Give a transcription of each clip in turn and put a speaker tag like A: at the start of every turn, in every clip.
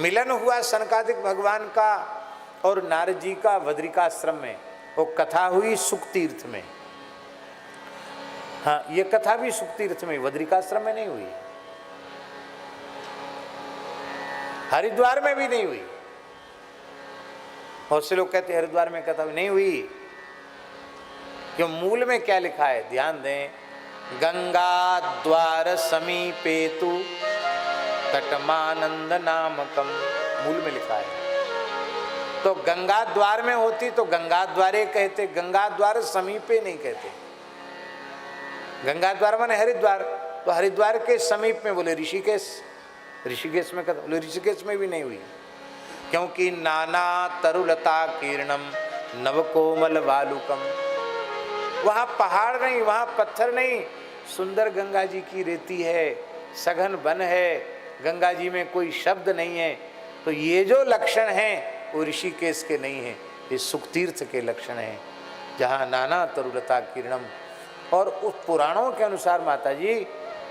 A: मिलन हुआ सनकादिक भगवान का और नारद जी का बद्रिकाश्रम में, वो कथा हुई सुख तीर्थ में। हाँ, ये कथा भी सुख तीर्थ में, बद्रिकाश्रम में नहीं हुई, हरिद्वार में भी नहीं हुई। बहुत से लोग कहते हैं हरिद्वार में कथा नहीं हुई, क्यों? मूल में क्या लिखा है ध्यान दें, गंगा द्वार समीपेतु तटमानंद नामकम, मूल में लिखा है। तो गंगा द्वार में होती तो गंगा द्वारे कहते, गंगा द्वार समीपे नहीं कहते। गंगा द्वार माने हरिद्वार, तो हरिद्वार के समीप में बोले ऋषिकेश, ऋषिकेश में कथा बोले, ऋषिकेश में भी नहीं हुई, क्योंकि नाना तरुलता कीर्णम नवकोमल वालुकम, वहां पहाड़ नहीं, वहां पत्थर नहीं, सुंदर गंगा जी की रेती है, सघन वन है, गंगा जी में कोई शब्द नहीं है। तो ये जो लक्षण हैं वो ऋषिकेश के नहीं है, ये सुखतीर्थ के लक्षण हैं, जहाँ नाना तरुलता किरणम। और उस पुराणों के अनुसार माता जी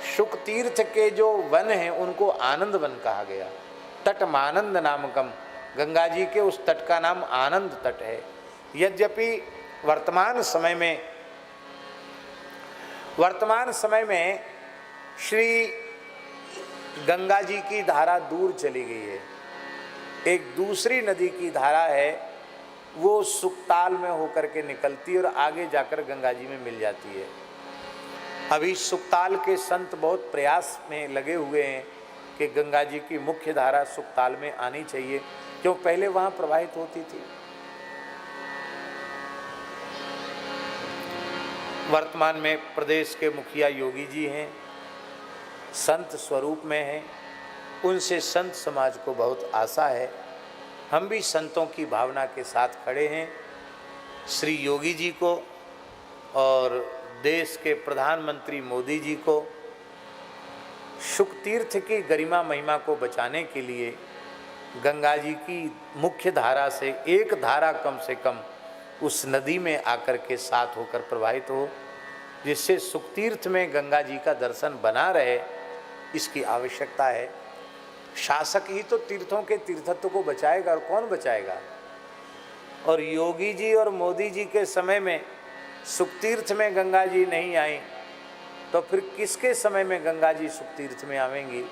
A: सुखतीर्थ के जो वन हैं उनको आनंद वन कहा गया। तटमानंद नामकम, गंगा जी के उस तट का नाम आनंद तट है। यद्यपि वर्तमान समय में श्री गंगा जी की धारा दूर चली गई है, एक दूसरी नदी की धारा है, वो सुकताल में होकर के निकलती है और आगे जाकर गंगा जी में मिल जाती है। अभी सुकताल के संत बहुत प्रयास में लगे हुए हैं कि गंगा जी की मुख्य धारा सुकताल में आनी चाहिए, क्यों पहले वहां प्रवाहित होती थी। वर्तमान में प्रदेश के मुखिया योगी जी हैं, संत स्वरूप में हैं, उनसे संत समाज को बहुत आशा है। हम भी संतों की भावना के साथ खड़े हैं। श्री योगी जी को और देश के प्रधानमंत्री मोदी जी को सुख तीर्थ की गरिमा महिमा को बचाने के लिए गंगा जी की मुख्य धारा से एक धारा कम से कम उस नदी में आकर के साथ होकर प्रवाहित हो, जिससे सुख तीर्थ में गंगा जी का दर्शन बना रहे, इसकी आवश्यकता है। शासक ही तो तीर्थों के तीर्थत्व को बचाएगा, और कौन बचाएगा? और योगी जी और मोदी जी के समय में सुख तीर्थ में गंगा जी नहीं आई, तो फिर किसके समय में गंगा जी सुख तीर्थ में आवेंगी?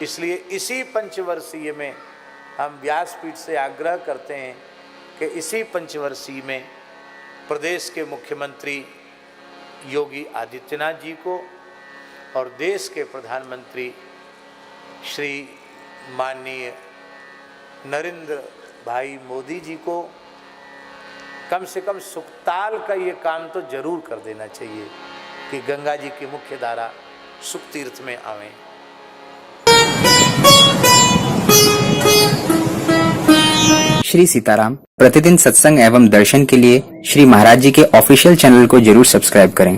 A: इसलिए इसी पंचवर्षीय में हम व्यासपीठ से आग्रह करते हैं कि इसी पंचवर्षीय में प्रदेश के मुख्यमंत्री योगी आदित्यनाथ जी को और देश के प्रधानमंत्री श्री माननीय नरेंद्र भाई मोदी जी को कम से कम सुकताल का ये काम तो जरूर कर देना चाहिए कि गंगा जी की मुख्य धारा सुख तीर्थ में आवे।
B: श्री सीताराम प्रतिदिन सत्संग एवं दर्शन के लिए श्री महाराज जी के ऑफिशियल चैनल को जरूर सब्सक्राइब करें।